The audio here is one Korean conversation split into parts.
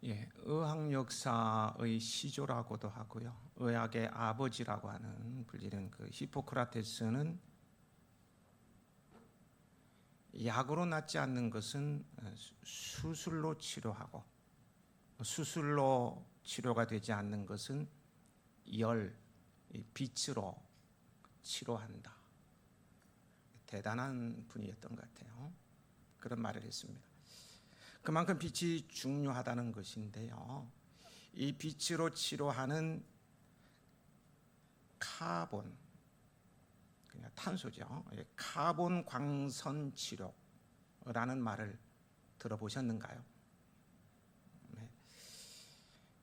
의학 역사의 시조라고도 하고요. 의학의 아버지라고 하는 불리는 그 히포크라테스는 약으로 낫지 않는 것은 수술로 치료하고, 수술로 치료가 되지 않는 것은 빛으로 치료한다. 대단한 분이었던 것 같아요. 그런 말을 했습니다. 그만큼 빛이 중요하다는 것인데요. 이 빛으로 치료하는 카본, 그냥 탄소죠. 카본 광선 치료라는 말을 들어보셨는가요? 네.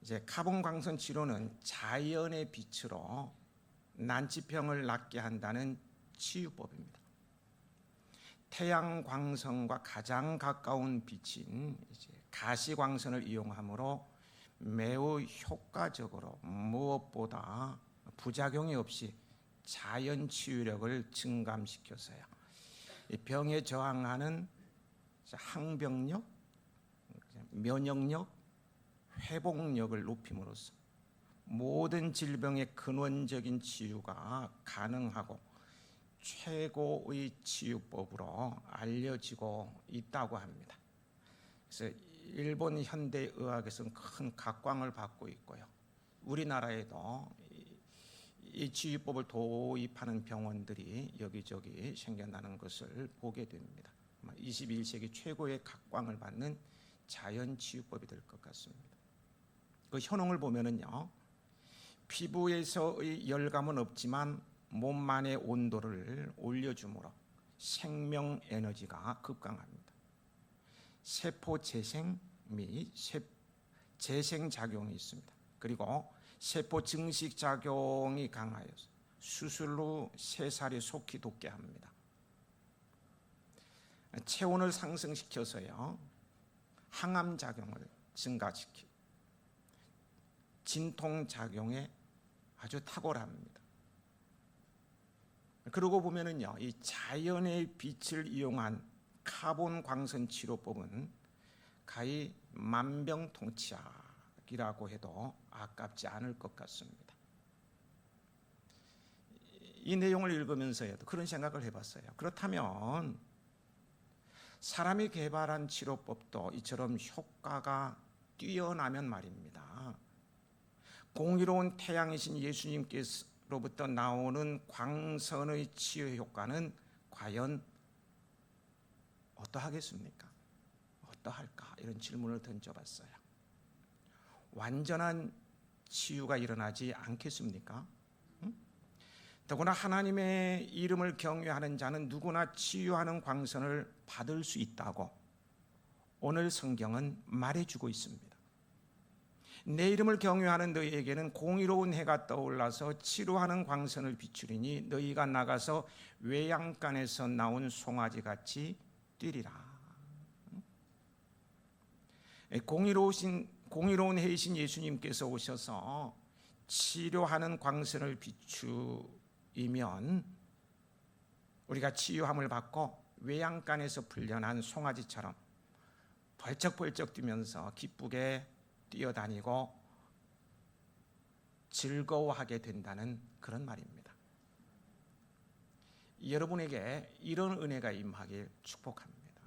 이제 카본 광선 치료는 자연의 빛으로 난치병을 낫게 한다는 치유법입니다. 태양 광선과 가장 가까운 빛인 가시 광선을 이용함으로 매우 효과적으로 무엇보다 부작용이 없이 자연 치유력을 증감시켜서요, 병에 저항하는 항병력, 면역력, 회복력을 높임으로써 모든 질병의 근원적인 치유가 가능하고 최고의 치유법으로 알려지고 있다고 합니다. 그래서 일본 현대의학에서는 큰 각광을 받고 있고요. 우리나라에도 이 치유법을 도입하는 병원들이 여기저기 생겨나는 것을 보게 됩니다. 21세기 최고의 각광을 받는 자연 치유법이 될 것 같습니다. 그 효능을 보면은요, 피부에서의 열감은 없지만 몸만의 온도를 올려주므로 생명 에너지가 급강합니다. 세포 재생 및 재생 작용이 있습니다. 그리고 세포 증식 작용이 강하여서 수술 후 새살이 속히 돋게 합니다. 체온을 상승시켜서요, 항암 작용을 증가시키고 진통 작용에 아주 탁월합니다. 그러고 보면은요, 이 자연의 빛을 이용한 카본 광선 치료법은 가히 만병통치약이라고 해도 아깝지 않을 것 같습니다. 이 내용을 읽으면서도 그런 생각을 해봤어요. 그렇다면 사람이 개발한 치료법도 이처럼 효과가 뛰어나면 말입니다, 공의로운 태양이신 예수님께로부터 나오는 광선의 치유 효과는 과연 어떠하겠습니까? 어떠할까? 이런 질문을 던져봤어요. 완전한 치유가 일어나지 않겠습니까? 더구나 하나님의 이름을 경외하는 자는 누구나 치유하는 광선을 받을 수 있다고 오늘 성경은 말해주고 있습니다. 내 이름을 경외하는 너희에게는 공의로운 해가 떠올라서 치료하는 광선을 비추리니 너희가 나가서 외양간에서 나온 송아지같이 뛰리라. 공의로운 해이신 예수님께서 오셔서 치료하는 광선을 비추이면 우리가 치유함을 받고 외양간에서 풀려난 송아지처럼 벌쩍벌쩍 뛰면서 기쁘게 뛰어다니고 즐거워하게 된다는 그런 말입니다. 여러분에게 이런 은혜가 임하길 축복합니다.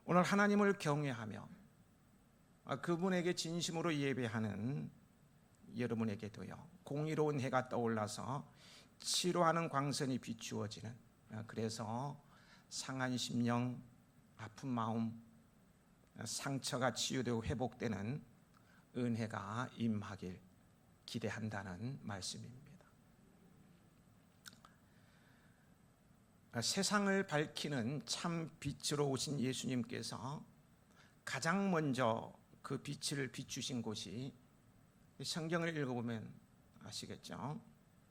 오늘 하나님을 경외하며 그분에게 진심으로 예배하는 여러분에게도요, 공의로운 해가 떠올라서 치료하는 광선이 비추어지는, 그래서 상한 심령, 아픈 마음, 상처가 치유되고 회복되는 은혜가 임하길 기대한다는 말씀입니다. 세상을 밝히는 참 빛으로 오신 예수님께서 가장 먼저 그 빛을 비추신 곳이 성경을 읽어보면 아시겠죠?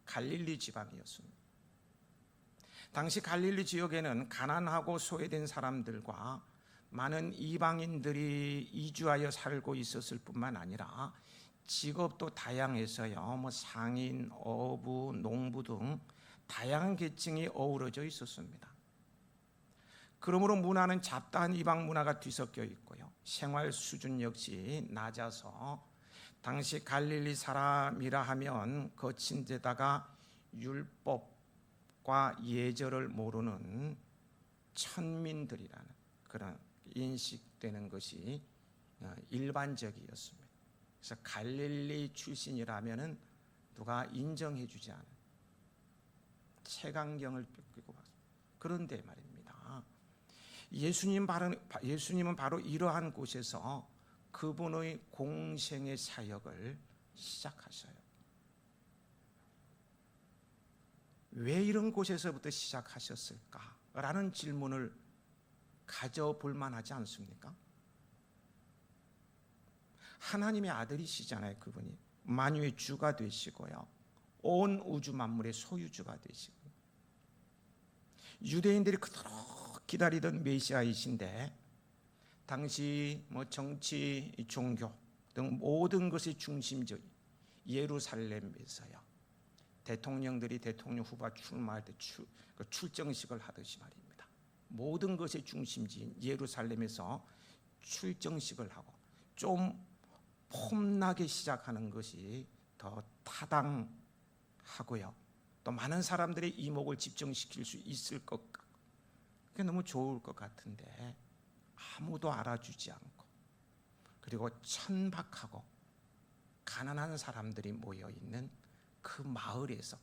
갈릴리 지방이었습니다. 당시 갈릴리 지역에는 가난하고 소외된 사람들과 많은 이방인들이 이주하여 살고 있었을 뿐만 아니라 직업도 다양해서요, 상인, 어부, 농부 등 다양한 계층이 어우러져 있었습니다. 그러므로 문화는 잡다한 이방 문화가 뒤섞여 있고요. 생활 수준 역시 낮아서 당시 갈릴리 사람이라 하면 거친 데다가 율법과 예절을 모르는 천민들이라는 그런 인식되는 것이 일반적이었습니다. 그래서 갈릴리 출신이라면은 누가 인정해 주지 않은 채광경을 뺏기고 그런데 말입니다. 예수님은 바로 이러한 곳에서 그분의 공생의 사역을 시작하셔요. 왜 이런 곳에서부터 시작하셨을까라는 질문을 가져볼 만하지 않습니까? 하나님의 아들이시잖아요. 그분이 만유의 주가 되시고요, 온 우주 만물의 소유주가 되시고, 유대인들이 그토록 기다리던 메시아이신데 당시 정치, 종교 등 모든 것의 중심지 예루살렘에서요, 대통령들이 대통령 후보 출마할 때 출정식을 하듯이 말입니다. 모든 것의 중심지인 예루살렘에서 출정식을 하고 좀 폼나게 시작하는 것이 더 타당하고요, 또 많은 사람들의 이목을 집중시킬 수 있을 것 같고, 그게 너무 좋을 것 같은데 아무도 알아주지 않고, 그리고 천박하고 가난한 사람들이 모여있는 그 마을에서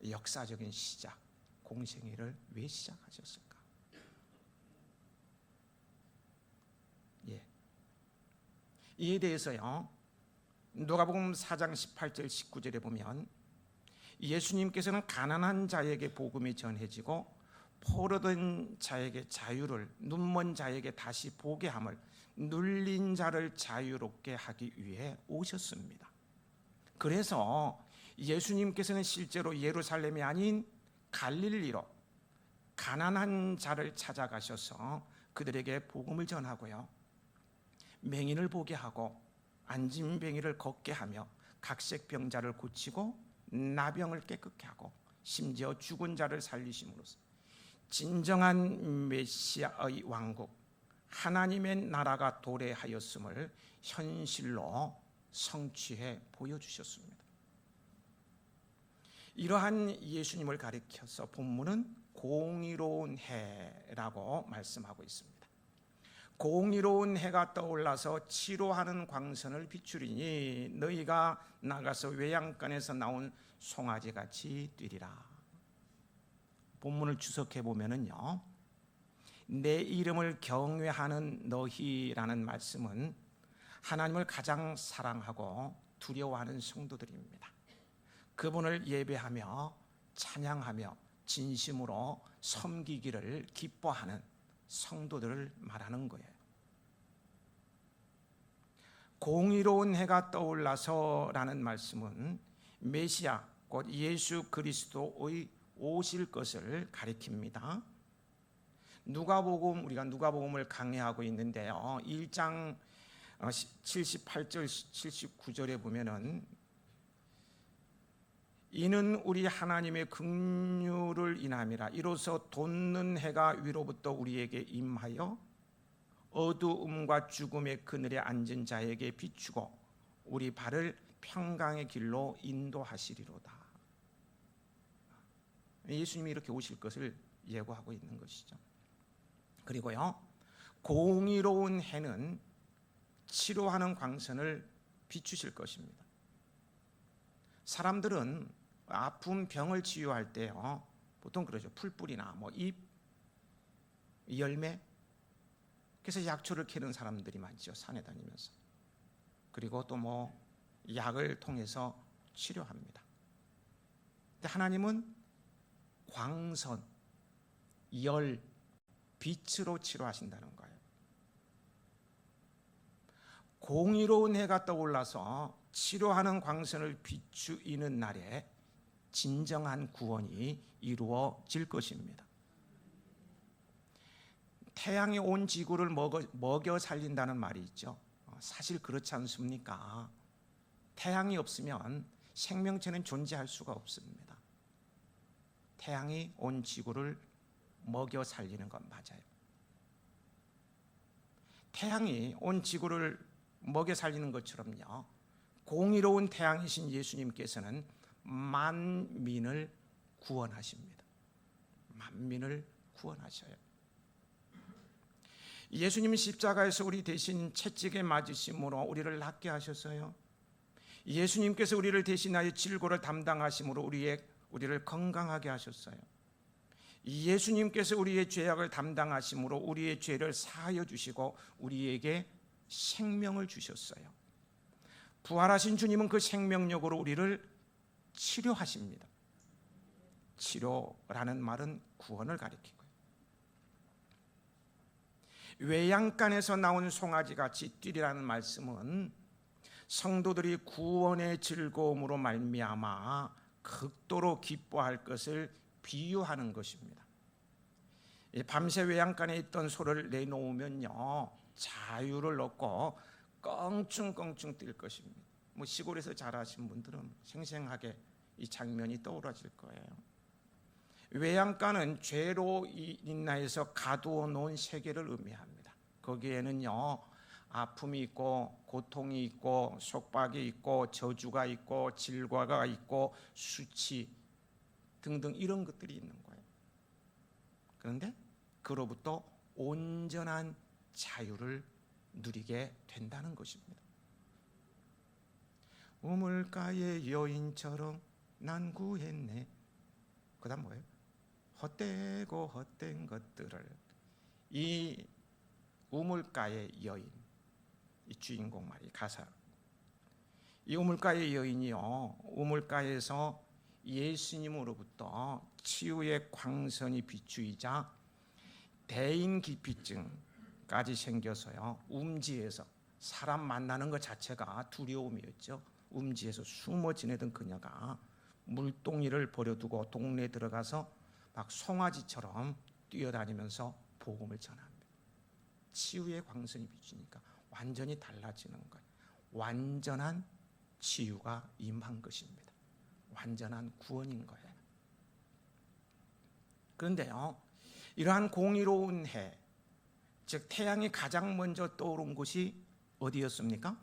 역사적인 시작, 공생애를 왜 시작하셨을까? 이에 대해서요, 누가복음 4장 18절 19절에 보면 예수님께서는 가난한 자에게 복음이 전해지고 포로된 자에게 자유를, 눈먼 자에게 다시 보게 함을, 눌린 자를 자유롭게 하기 위해 오셨습니다. 그래서 예수님께서는 실제로 예루살렘이 아닌 갈릴리로 가난한 자를 찾아가셔서 그들에게 복음을 전하고요, 맹인을 보게 하고 안진뱅이를 걷게 하며 각색병자를 고치고 나병을 깨끗게 하고 심지어 죽은 자를 살리심으로써 진정한 메시아의 왕국, 하나님의 나라가 도래하였음을 현실로 성취해 보여주셨습니다. 이러한 예수님을 가리켜서 본문은 공의로운 해라고 말씀하고 있습니다. 공의로운 해가 떠올라서 치료하는 광선을 비추리니 너희가 나가서 외양간에서 나온 송아지같이 뛰리라. 본문을 주석해 보면은요, 내 이름을 경외하는 너희라는 말씀은 하나님을 가장 사랑하고 두려워하는 성도들입니다. 그분을 예배하며 찬양하며 진심으로 섬기기를 기뻐하는 성도들을 말하는 거예요. 공의로운 해가 떠올라서라는 말씀은 메시아 곧 예수 그리스도의 오실 것을 가리킵니다. 우리가 누가복음을 강의하고 있는데요, 1장 78절 79절에 보면은 이는 우리 하나님의 긍휼을 인함이라. 이로써 돋는 해가 위로부터 우리에게 임하여 어두움과 죽음의 그늘에 앉은 자에게 비추고 우리 발을 평강의 길로 인도하시리로다. 예수님이 이렇게 오실 것을 예고하고 있는 것이죠. 그리고요, 공의로운 해는 치료하는 광선을 비추실 것입니다. 사람들은 아픈 병을 치유할 때요, 보통 그러죠. 풀뿌리나 잎, 열매. 그래서 약초를 캐는 사람들이 많죠, 산에 다니면서. 그리고 또 약을 통해서 치료합니다. 근데 하나님은 광선, 열, 빛으로 치료하신다는 거예요. 공의로운 해가 떠올라서 치료하는 광선을 비추이는 날에 진정한 구원이 이루어질 것입니다. 태양이 온 지구를 먹여 살린다는 말이 있죠. 사실 그렇지 않습니까? 태양이 없으면 생명체는 존재할 수가 없습니다. 태양이 온 지구를 먹여 살리는 건 맞아요. 태양이 온 지구를 먹여 살리는 것처럼요, 공의로운 태양이신 예수님께서는 만민을 구원하십니다. 만민을 구원하셔요. 예수님은 십자가에서 우리 대신 채찍에 맞으심으로 우리를 낫게 하셨어요. 예수님께서 우리를 대신하여 질고를 담당하심으로 우리를 건강하게 하셨어요. 예수님께서 우리의 죄악을 담당하심으로 우리의 죄를 사하여 주시고 우리에게 생명을 주셨어요. 부활하신 주님은 그 생명력으로 우리를 치료하십니다. 치료라는 말은 구원을 가리키고요. 외양간에서 나온 송아지같이 뛰리라는 말씀은 성도들이 구원의 즐거움으로 말미암아 극도로 기뻐할 것을 비유하는 것입니다. 밤새 외양간에 있던 소를 내놓으면요, 자유를 얻고 껑충껑충 뛸 것입니다. 시골에서 자라신 분들은 생생하게 이 장면이 떠오르실 거예요. 외양간은 죄로 인하여서 가두어 놓은 세계를 의미합니다. 거기에는요, 아픔이 있고 고통이 있고 속박이 있고 저주가 있고 질과가 있고 수치 등등 이런 것들이 있는 거예요. 그런데 그로부터 온전한 자유를 누리게 된다는 것입니다. 우물가의 여인처럼 난 구했네. 그 다음 뭐예요? 헛되고 헛된 것들을. 이 우물가의 여인, 이 주인공 말이 가사. 이 우물가의 여인이요, 우물가에서 예수님으로부터 치유의 광선이 비추이자 대인기피증까지 생겨서요, 음지에서 사람 만나는 것 자체가 두려움이었죠. 음지에서 숨어 지내던 그녀가 물동이를 버려두고 동네에 들어가서 막 송아지처럼 뛰어다니면서 복음을 전합니다. 치유의 광선이 비추니까 완전히 달라지는 거예요. 완전한 치유가 임한 것입니다. 완전한 구원인 거예요. 그런데요, 이러한 공의로운 해, 즉 태양이 가장 먼저 떠오른 곳이 어디였습니까?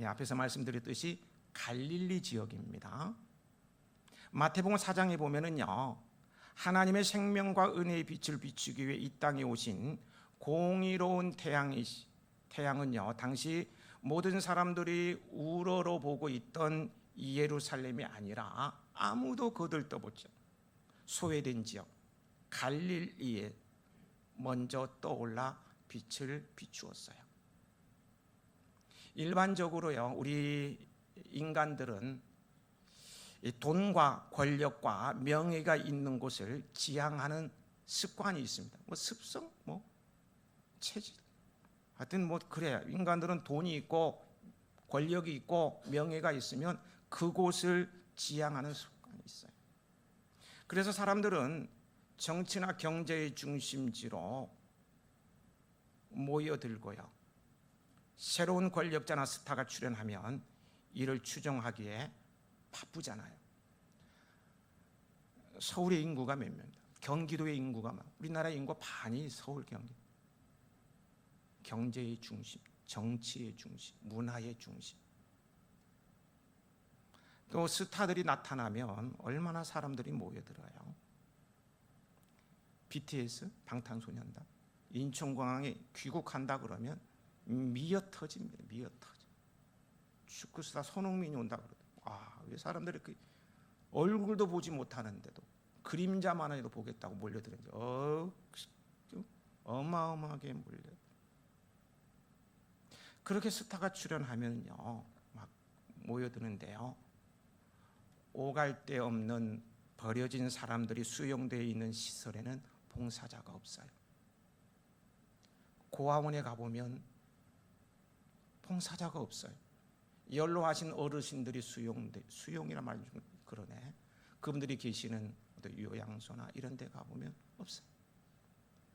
앞에서 말씀드렸듯이 갈릴리 지역입니다. 마태복음 4장에 보면은요, 하나님의 생명과 은혜의 빛을 비추기 위해 이 땅에 오신 공의로운 태양은요, 당시 모든 사람들이 우러러 보고 있던 예루살렘이 아니라 아무도 거들떠보지 소외된 지역 갈릴리에 먼저 떠올라 빛을 비추었어요. 일반적으로요, 우리 인간들은 돈과 권력과 명예가 있는 곳을 지향하는 습관이 있습니다. 습성, 체질, 하여튼 그래요. 인간들은 돈이 있고 권력이 있고 명예가 있으면 그곳을 지향하는 습관이 있어요. 그래서 사람들은 정치나 경제의 중심지로 모여들고요, 새로운 권력자나 스타가 출연하면 이를 추종하기에 바쁘잖아요. 서울의 인구가 몇 명이다. 경기도의 인구가 우리나라의 인구 반이 서울 경기. 경제의 중심, 정치의 중심, 문화의 중심. 또 스타들이 나타나면 얼마나 사람들이 모여들어요. BTS, 방탄소년단, 인천공항에 귀국한다 그러면 미어 터집니다. 미어 터져. 축구스타 손흥민이 온다 그러더라고요. 왜 사람들이 얼굴도 보지 못하는데도 그림자만 해도 보겠다고 몰려드는지 어마어마하게 몰려. 그렇게 스타가 출연하면요, 막 모여드는데요, 오갈 데 없는 버려진 사람들이 수용되어 있는 시설에는 봉사자가 없어요. 고아원에 가보면 봉사자가 없어요. 연로하신 어르신들이 수용이라 말 좀 그러네. 그분들이 계시는 요양소나 이런 데 가보면 없어요.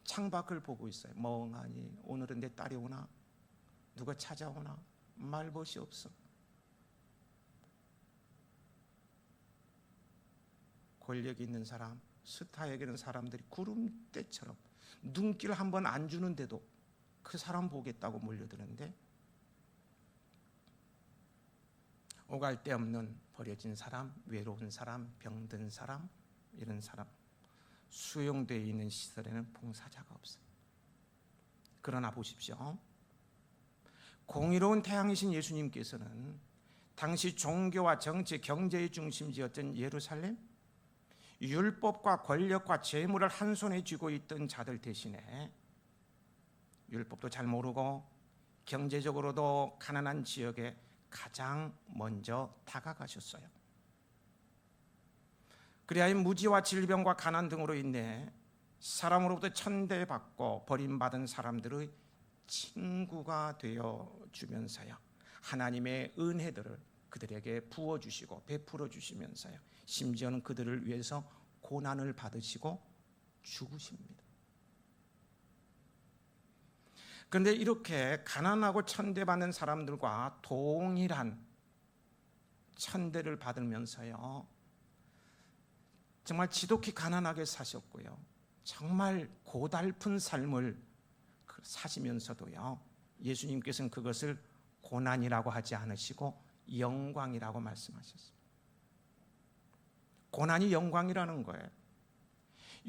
창밖을 보고 있어요. 멍하니 오늘은 내 딸이 오나? 누가 찾아오나? 말벗이 없어. 권력 있는 사람, 스타에게는 사람들이 구름대처럼 눈길 한 번 안 주는데도 그 사람 보겠다고 몰려드는데, 오갈 데 없는 버려진 사람, 외로운 사람, 병든 사람, 이런 사람, 수용되어 있는 시설에는 봉사자가 없어요. 그러나 보십시오, 공의로운 태양이신 예수님께서는 당시 종교와 정치, 경제의 중심지였던 예루살렘, 율법과 권력과 재물을 한 손에 쥐고 있던 자들 대신에 율법도 잘 모르고 경제적으로도 가난한 지역에 가장 먼저 다가가셨어요. 그리하여 무지와 질병과 가난 등으로 인해 사람으로부터 천대받고 버림받은 사람들의 친구가 되어 주면서요, 하나님의 은혜들을 그들에게 부어주시고 베풀어 주시면서요, 심지어는 그들을 위해서 고난을 받으시고 죽으십니다. 그런데 이렇게 가난하고 천대받는 사람들과 동일한 천대를 받으면서요, 정말 지독히 가난하게 사셨고요, 정말 고달픈 삶을 사시면서도요, 예수님께서는 그것을 고난이라고 하지 않으시고 영광이라고 말씀하셨습니다. 고난이 영광이라는 거예요.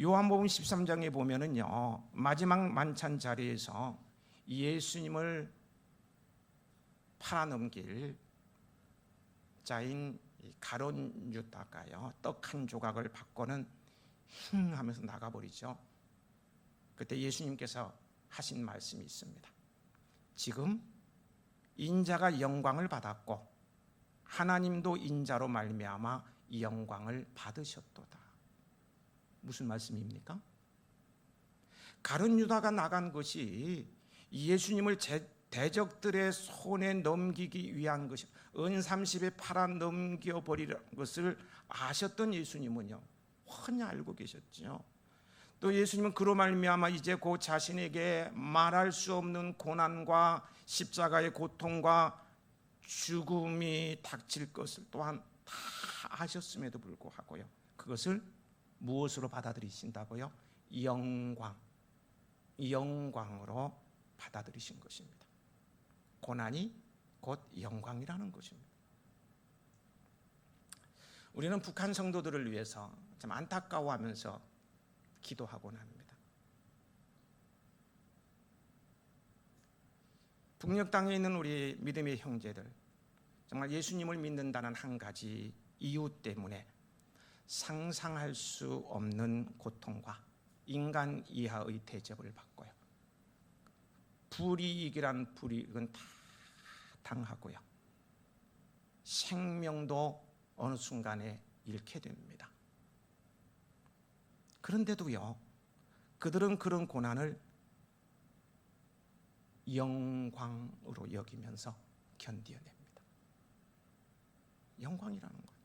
요한복음 13장에 보면은요, 마지막 만찬 자리에서 예수님을 팔아넘길 자인 가룟 유다가요, 떡 한 조각을 받고는 힝 하면서 나가버리죠. 그때 예수님께서 하신 말씀이 있습니다. 지금 인자가 영광을 받았고 하나님도 인자로 말미암아 이 영광을 받으셨도다. 무슨 말씀입니까? 가룟 유다가 나간 것이 예수님을 대적들의 손에 넘기기 위한 것이, 은 30에 팔아 넘겨버리는 것을 아셨던 예수님은요, 훤히 알고 계셨죠. 또 예수님은 그로 말미암아 이제 곧 자신에게 말할 수 없는 고난과 십자가의 고통과 죽음이 닥칠 것을 또한 다 아셨음에도 불구하고요, 그것을 무엇으로 받아들이신다고요? 영광으로 받아들이신 것입니다. 고난이 곧 영광이라는 것입니다. 우리는 북한 성도들을 위해서 참 안타까워하면서 기도하곤 합니다. 북녘 땅에 있는 우리 믿음의 형제들, 정말 예수님을 믿는다는 한 가지 이유 때문에 상상할 수 없는 고통과 인간 이하의 대접을 받고요, 불이익이란 불이익은 다 당하고요, 생명도 어느 순간에 잃게 됩니다. 그런데도요, 그들은 그런 고난을 영광으로 여기면서 견뎌냅니다. 영광이라는 거예요.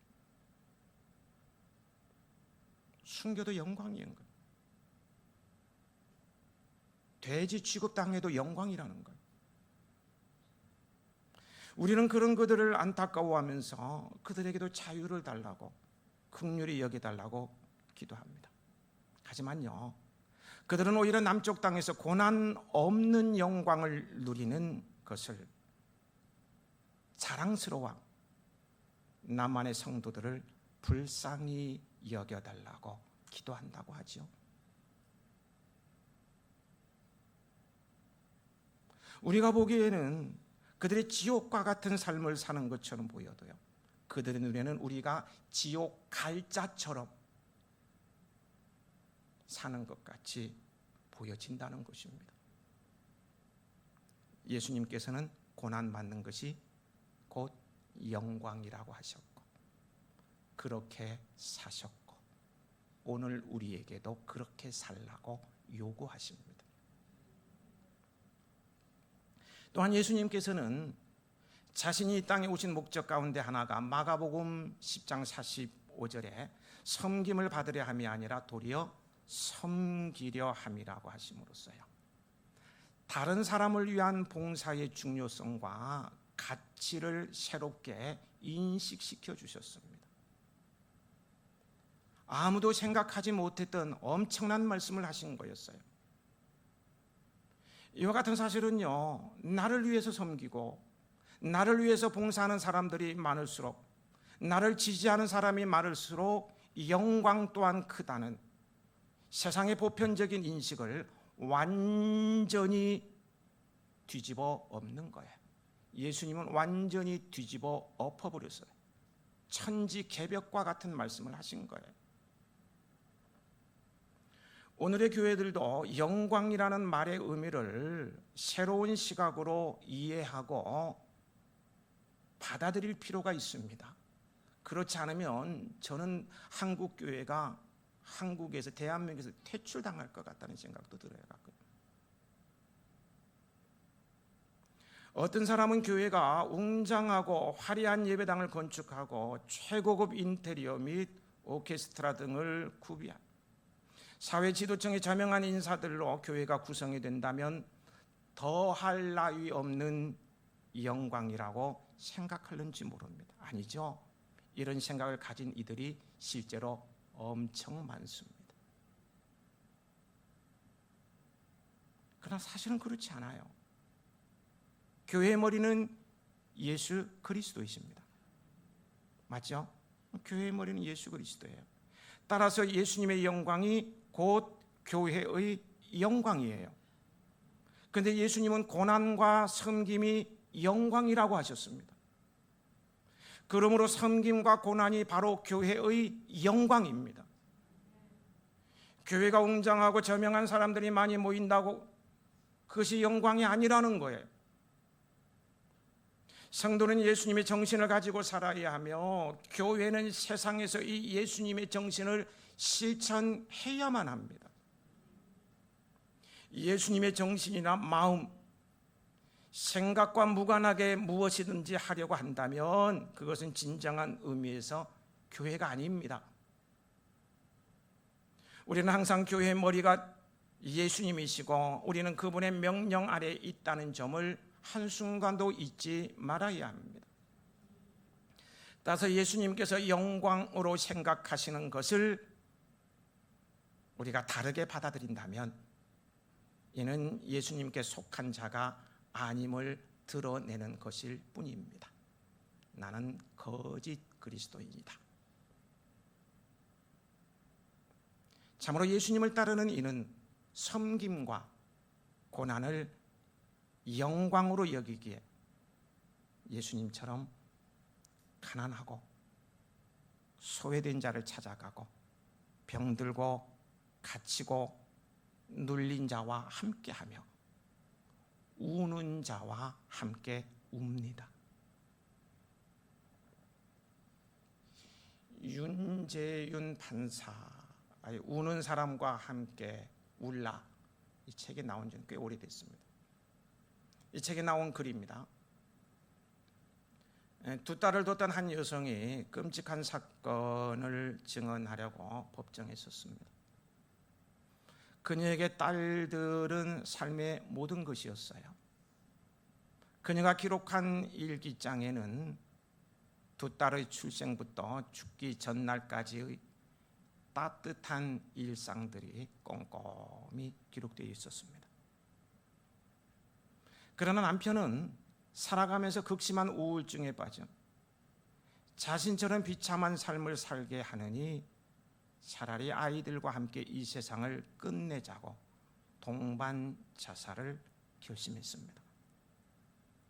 순교도 영광인 거예요. 돼지 취급당해도 영광이라는 거예요. 우리는 그런 그들을 안타까워하면서 그들에게도 자유를 달라고, 긍휼히 여겨달라고 기도합니다. 하지만요, 그들은 오히려 남쪽 땅에서 고난 없는 영광을 누리는 것을 자랑스러워 남한의 성도들을 불쌍히 여겨달라고 기도한다고 하죠. 우리가 보기에는 그들의 지옥과 같은 삶을 사는 것처럼 보여도요, 그들의 눈에는 우리가 지옥 갈 자처럼 사는 것 같이 보여진다는 것입니다. 예수님께서는 고난 받는 것이 곧 영광이라고 하셨고, 그렇게 사셨고, 오늘 우리에게도 그렇게 살라고 요구하십니다. 또한 예수님께서는 자신이 이 땅에 오신 목적 가운데 하나가 마가복음 10장 45절에 섬김을 받으려 함이 아니라 도리어 섬기려 함이라고 하심으로써요, 다른 사람을 위한 봉사의 중요성과 가치를 새롭게 인식시켜 주셨습니다. 아무도 생각하지 못했던 엄청난 말씀을 하신 거였어요. 이와 같은 사실은요, 나를 위해서 섬기고 나를 위해서 봉사하는 사람들이 많을수록, 나를 지지하는 사람이 많을수록 영광 또한 크다는 세상의 보편적인 인식을 완전히 뒤집어 엎는 거예요. 예수님은 완전히 뒤집어 엎어버렸어요. 천지개벽과 같은 말씀을 하신 거예요. 오늘의 교회들도 영광이라는 말의 의미를 새로운 시각으로 이해하고 받아들일 필요가 있습니다. 그렇지 않으면 저는 한국 교회가 한국에서, 대한민국에서 퇴출당할 것 같다는 생각도 들어요. 어떤 사람은 교회가 웅장하고 화려한 예배당을 건축하고 최고급 인테리어 및 오케스트라 등을 구비한 사회 지도층의 저명한 인사들로 교회가 구성이 된다면 더할 나위 없는 영광이라고 생각하는지 모릅니다. 아니죠. 이런 생각을 가진 이들이 실제로 엄청 많습니다. 그러나 사실은 그렇지 않아요. 교회의 머리는 예수 그리스도이십니다. 맞죠? 교회의 머리는 예수 그리스도예요. 따라서 예수님의 영광이 곧 교회의 영광이에요. 그런데 예수님은 고난과 섬김이 영광이라고 하셨습니다. 그러므로 섬김과 고난이 바로 교회의 영광입니다. 교회가 웅장하고 저명한 사람들이 많이 모인다고 그것이 영광이 아니라는 거예요. 성도는 예수님의 정신을 가지고 살아야 하며 교회는 세상에서 이 예수님의 정신을 실천해야만 합니다. 예수님의 정신이나 마음, 생각과 무관하게 무엇이든지 하려고 한다면 그것은 진정한 의미에서 교회가 아닙니다. 우리는 항상 교회의 머리가 예수님이시고 우리는 그분의 명령 아래에 있다는 점을 한순간도 잊지 말아야 합니다. 따라서 예수님께서 영광으로 생각하시는 것을 우리가 다르게 받아들인다면 이는 예수님께 속한 자가 아님을 드러내는 것일 뿐입니다. 나는 거짓 그리스도인이다. 참으로 예수님을 따르는 이는 섬김과 고난을 영광으로 여기기에 예수님처럼 가난하고 소외된 자를 찾아가고 병들고 갇히고 눌린 자와 함께하며 우는 자와 함께 웁니다. 윤재윤 판사, 우는 사람과 함께 울라, 이 책에 나온 지는 꽤 오래됐습니다. 이 책에 나온 글입니다. 두 딸을 뒀던 한 여성이 끔찍한 사건을 증언하려고 법정에 섰습니다. 그녀에게 딸들은 삶의 모든 것이었어요. 그녀가 기록한 일기장에는 두 딸의 출생부터 죽기 전날까지의 따뜻한 일상들이 꼼꼼히 기록되어 있었습니다. 그러나 남편은 살아가면서 극심한 우울증에 빠져 자신처럼 비참한 삶을 살게 하느니 차라리 아이들과 함께 이 세상을 끝내자고 동반 자살을 결심했습니다.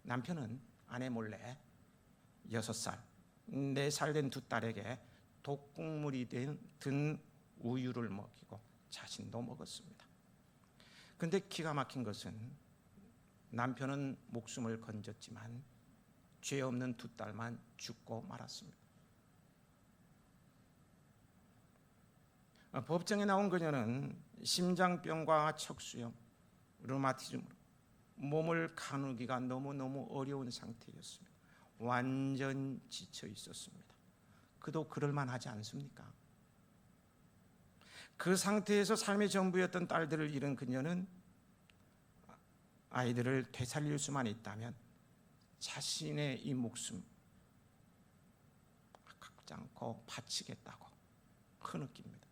남편은 아내 몰래 6살, 4살 된 두 딸에게 독국물이 든 우유를 먹이고 자신도 먹었습니다. 그런데 기가 막힌 것은 남편은 목숨을 건졌지만 죄 없는 두 딸만 죽고 말았습니다. 법정에 나온 그녀는 심장병과 척수염, 류마티즘으로 몸을 가누기가 너무너무 어려운 상태였습니다. 완전 지쳐 있었습니다. 그도 그럴만 하지 않습니까? 그 상태에서 삶의 전부였던 딸들을 잃은 그녀는 아이들을 되살릴 수만 있다면 자신의 이 목숨 아깝지 않고 바치겠다고 흐느낍니다.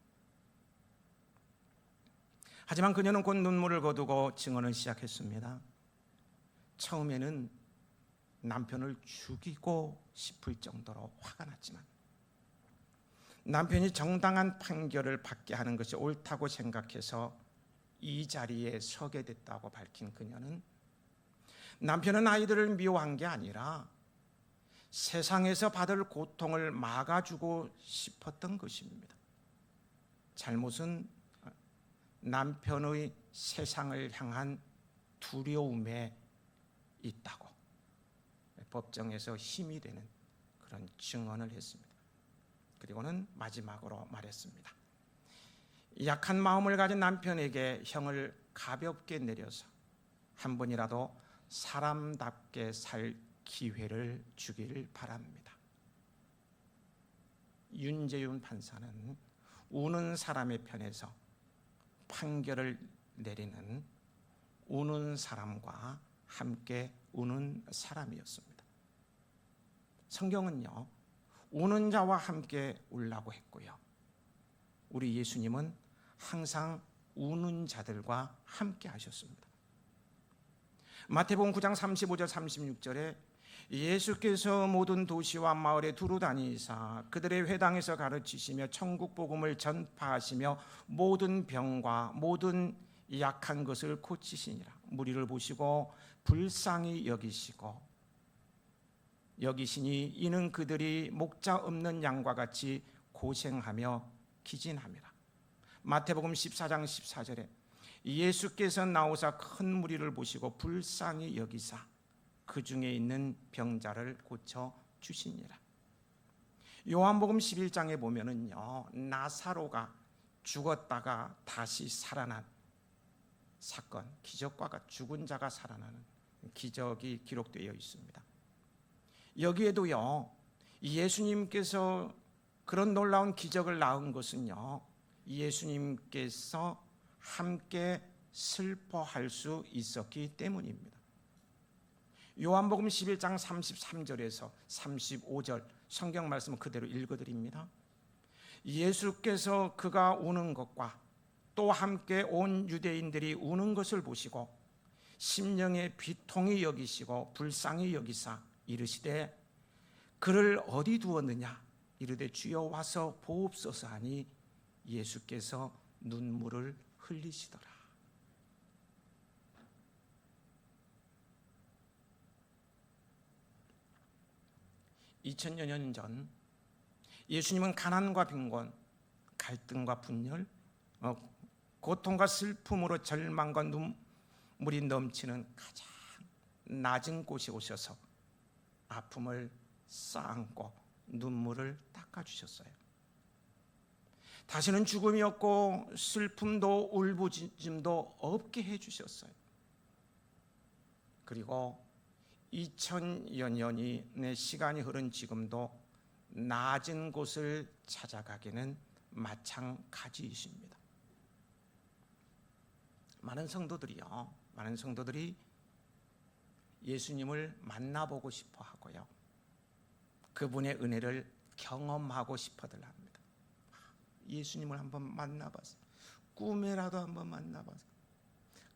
하지만 그녀는 곧 눈물을 거두고 증언을 시작했습니다. 처음에는 남편을 죽이고 싶을 정도로 화가 났지만 남편이 정당한 판결을 받게 하는 것이 옳다고 생각해서 이 자리에 서게 됐다고 밝힌 그녀는 남편은 아이들을 미워한 게 아니라 세상에서 받을 고통을 막아주고 싶었던 것입니다. 잘못은 남편의 세상을 향한 두려움에 있다고 법정에서 힘이 되는 그런 증언을 했습니다. 그리고는 마지막으로 말했습니다. 약한 마음을 가진 남편에게 형을 가볍게 내려서 한 번이라도 사람답게 살 기회를 주기를 바랍니다. 윤재윤 판사는 우는 사람의 편에서 판결을 내리는 우는 사람과 함께 우는 사람이었습니다. 성경은요, 우는 자와 함께 울라고 했고요. 우리 예수님은 항상 우는 자들과 함께 하셨습니다. 마태복음 9장 35절 36절에 예수께서 모든 도시와 마을에 두루 다니사 그들의 회당에서 가르치시며 천국 복음을 전파하시며 모든 병과 모든 약한 것을 고치시니라. 무리를 보시고 불쌍히 여기시니 이는 그들이 목자 없는 양과 같이 고생하며 기진함이라. 마태복음 14장 14절에 예수께서 나오사 큰 무리를 보시고 불쌍히 여기사 그 중에 있는 병자를 고쳐 주시니라. 요한복음 11장에 보면은요, 나사로가 죽었다가 다시 살아난 사건, 기적과 같은 죽은 자가 살아나는 기적이 기록되어 있습니다. 여기에도요, 예수님께서 그런 놀라운 기적을 낳은 것은요, 예수님께서 함께 슬퍼할 수 있었기 때문입니다. 요한복음 11장 33절에서 35절 성경 말씀을 그대로 읽어드립니다. 예수께서 그가 우는 것과 또 함께 온 유대인들이 우는 것을 보시고 심령의 비통히 여기시고 불쌍히 여기사 이르시되 그를 어디 두었느냐 이르되 주여 와서 보옵소서 하니 예수께서 눈물을 흘리시더라. (2000여 년) 전 예수님은 가난과 빈곤, 갈등과 분열, 고통과 슬픔으로 절망과 눈물이 넘치는 가장 낮은 곳에 오셔서 아픔을 쌓고 눈물을 닦아주셨어요. 다시는 죽음이 없고 슬픔도 울부짖음도 없게 해주셨어요. 그리고 2000여 년의 시간이 흐른 지금도 낮은 곳을 찾아가기는 마찬가지이십니다. 많은 성도들이 예수님을 만나보고 싶어 하고요, 그분의 은혜를 경험하고 싶어들 합니다. 예수님을 한번 만나봐서, 꿈에라도 한번 만나봐서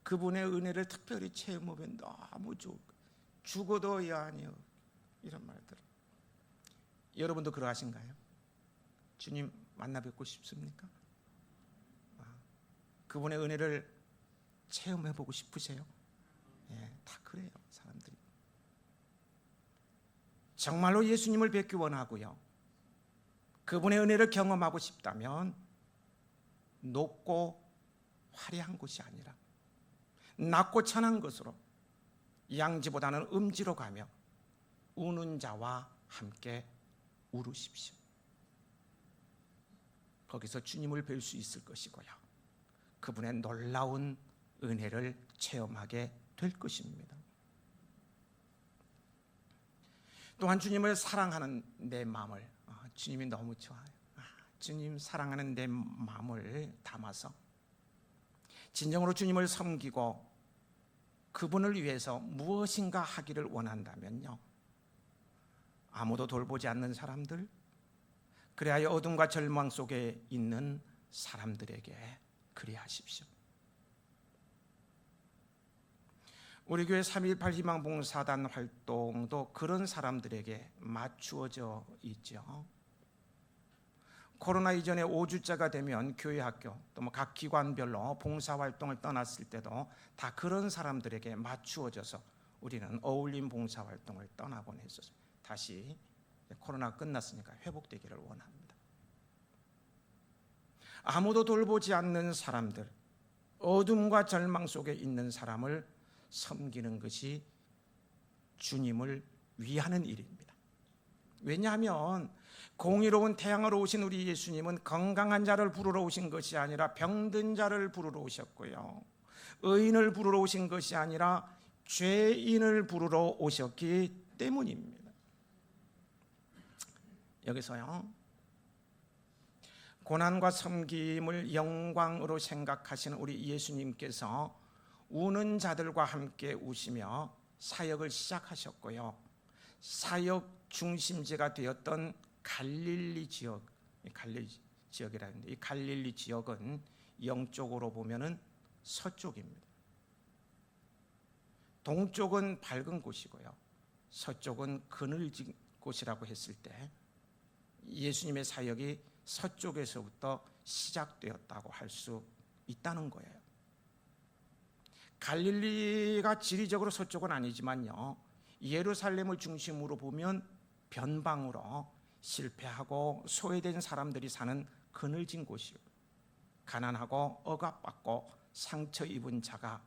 그분의 은혜를 특별히 체험하면 너무 좋을 거예요. 죽어도 아니요, 이런 말들. 여러분도 그러하신가요? 주님 만나 뵙고 싶습니까? 그분의 은혜를 체험해보고 싶으세요? 예, 다 그래요, 사람들이. 정말로 예수님을 뵙기 원하고요, 그분의 은혜를 경험하고 싶다면 높고 화려한 곳이 아니라 낮고 천한 것으로 양지보다는 음지로 가며 우는 자와 함께 울으십시오. 거기서 주님을 뵐 수 있을 것이고요, 그분의 놀라운 은혜를 체험하게 될 것입니다. 또한 주님을 사랑하는 내 마음을, 주님이 너무 좋아요. 주님 사랑하는 내 마음을 담아서 진정으로 주님을 섬기고 그분을 위해서 무엇인가 하기를 원한다면요, 아무도 돌보지 않는 사람들, 그리하여 어둠과 절망 속에 있는 사람들에게 그리하십시오. 우리 교회 3.18 희망봉사단 활동도 그런 사람들에게 맞추어져 있죠. 코로나 이전에 5주째가 되면 교회, 학교 또 각 기관별로 봉사활동을 떠났을 때도 다 그런 사람들에게 맞추어져서 우리는 어울림 봉사활동을 떠나곤 했었어요. 다시 코로나가 끝났으니까 회복되기를 원합니다. 아무도 돌보지 않는 사람들, 어둠과 절망 속에 있는 사람을 섬기는 것이 주님을 위하는 일입니다. 왜냐하면 공의로운 태양으로 오신 우리 예수님은 건강한 자를 부르러 오신 것이 아니라 병든 자를 부르러 오셨고요, 의인을 부르러 오신 것이 아니라 죄인을 부르러 오셨기 때문입니다. 여기서요, 고난과 섬김을 영광으로 생각하시는 우리 예수님께서 우는 자들과 함께 우시며 사역을 시작하셨고요, 사역 중심지가 되었던 갈릴리 지역이라는데, 이 갈릴리 지역은 영적으로 보면은 서쪽입니다. 동쪽은 밝은 곳이고요, 서쪽은 그늘진 곳이라고 했을 때 예수님의 사역이 서쪽에서부터 시작되었다고 할 수 있다는 거예요. 갈릴리가 지리적으로 서쪽은 아니지만요, 예루살렘을 중심으로 보면 변방으로 실패하고 소외된 사람들이 사는 그늘진 곳이요, 가난하고 억압받고 상처 입은 자가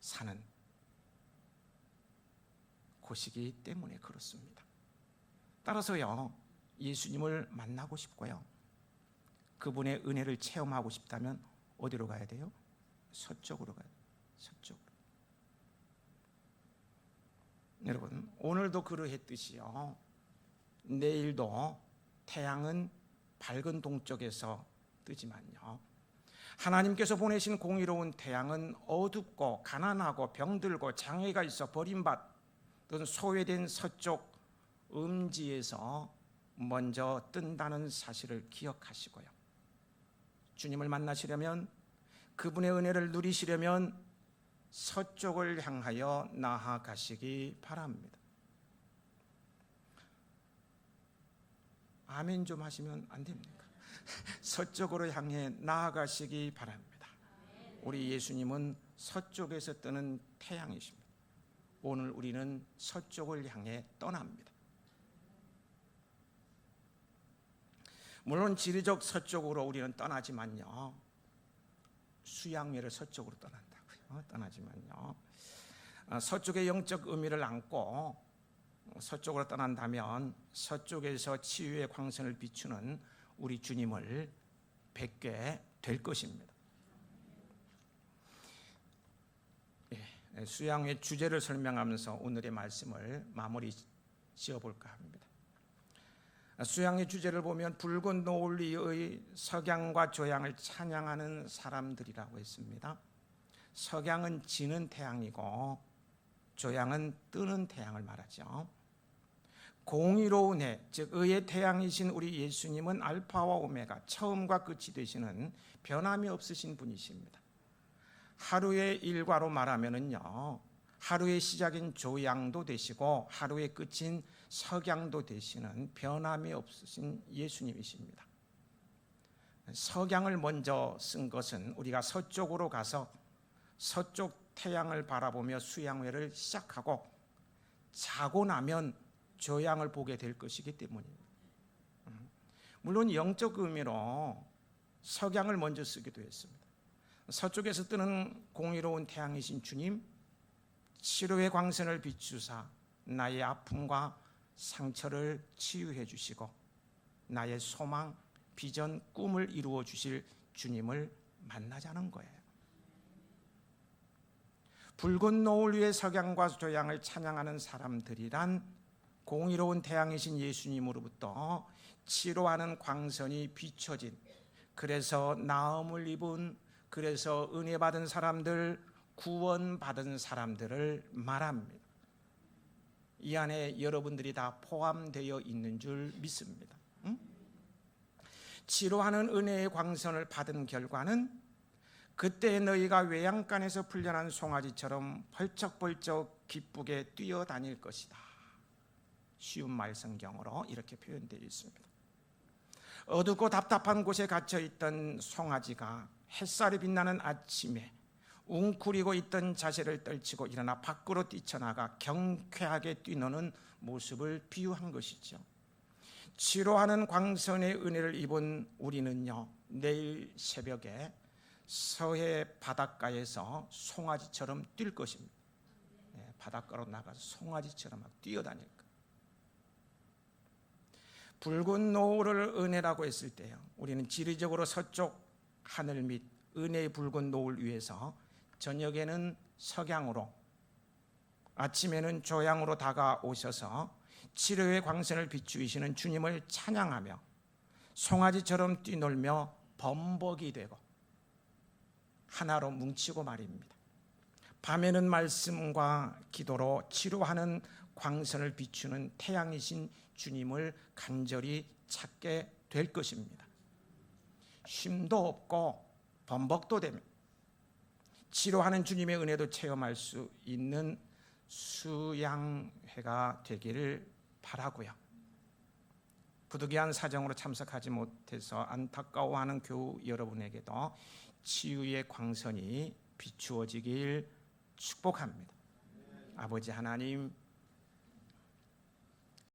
사는 곳이기 때문에 그렇습니다. 따라서요, 예수님을 만나고 싶고요, 그분의 은혜를 체험하고 싶다면 어디로 가야 돼요? 서쪽으로 가야 돼요. 서쪽으로. 여러분, 오늘도 그러했듯이요, 내일도 태양은 밝은 동쪽에서 뜨지만요, 하나님께서 보내신 공의로운 태양은 어둡고 가난하고 병들고 장애가 있어 버림받은 소외된 서쪽 음지에서 먼저 뜬다는 사실을 기억하시고요, 주님을 만나시려면, 그분의 은혜를 누리시려면 서쪽을 향하여 나아가시기 바랍니다. 아멘 좀 하시면 안 됩니까? 서쪽으로 향해 나아가시기 바랍니다. 우리 예수님은 서쪽에서 뜨는 태양이십니다. 오늘 우리는 서쪽을 향해 떠납니다. 물론 지리적 서쪽으로 우리는 떠나지만요, 수양회를 서쪽으로 떠난다고요. 떠나지만요, 서쪽의 영적 의미를 안고 서쪽으로 떠난다면 서쪽에서 치유의 광선을 비추는 우리 주님을 뵙게 될 것입니다. 수양회 주제를 설명하면서 오늘의 말씀을 마무리 지어볼까 합니다. 수양의 주제를 보면 붉은 노을리의 석양과 조양을 찬양하는 사람들이라고 했습니다. 석양은 지는 태양이고 조양은 뜨는 태양을 말하죠. 공의로운 해, 즉 의의 태양이신 우리 예수님은 알파와 오메가, 처음과 끝이 되시는 변함이 없으신 분이십니다. 하루의 일과로 말하면은요, 하루의 시작인 조양도 되시고 하루의 끝인 석양도 되시는 변함이 없으신 예수님이십니다. 석양을 먼저 쓴 것은 우리가 서쪽으로 가서 서쪽 태양을 바라보며 수양회를 시작하고 자고 나면 조양을 보게 될 것이기 때문입니다. 물론 영적 의미로 석양을 먼저 쓰기도 했습니다. 서쪽에서 뜨는 공의로운 태양이신 주님, 치료의 광선을 비추사 나의 아픔과 상처를 치유해 주시고 나의 소망, 비전, 꿈을 이루어 주실 주님을 만나자는 거예요. 붉은 노을 위에 석양과 조양을 찬양하는 사람들이란 공의로운 태양이신 예수님으로부터 치료하는 광선이 비춰진, 그래서 나음을 입은, 그래서 은혜 받은 사람들, 구원받은 사람들을 말합니다. 이 안에 여러분들이 다 포함되어 있는 줄 믿습니다. 치료하는 은혜의 광선을 받은 결과는 그때 너희가 외양간에서 풀려난 송아지처럼 벌쩍벌쩍 기쁘게 뛰어다닐 것이다. 쉬운 말 성경으로 이렇게 표현되어 있습니다. 어둡고 답답한 곳에 갇혀있던 송아지가 햇살이 빛나는 아침에 웅크리고 있던 자세를 떨치고 일어나 밖으로 뛰쳐나가 경쾌하게 뛰노는 모습을 비유한 것이죠. 치료하는 광선의 은혜를 입은 우리는요, 내일 새벽에 서해 바닷가에서 송아지처럼 뛸 것입니다. 바닷가로 나가서 송아지처럼 막 뛰어다닐 거예요. 붉은 노을을 은혜라고 했을 때요, 우리는 지리적으로 서쪽 하늘 및 은혜의 붉은 노을 위에서 저녁에는 석양으로, 아침에는 조양으로 다가오셔서 치료의 광선을 비추시는 주님을 찬양하며 송아지처럼 뛰놀며 범벅이 되고 하나로 뭉치고 말입니다. 밤에는 말씀과 기도로 치료하는 광선을 비추는 태양이신 주님을 간절히 찾게 될 것입니다. 쉼도 없고 범벅도 됩니다. 치료하는 주님의 은혜도 체험할 수 있는 수양회가 되기를 바라고요. 부득이한 사정으로 참석하지 못해서 안타까워하는 교우 여러분에게도 치유의 광선이 비추어지길 축복합니다. 아버지 하나님,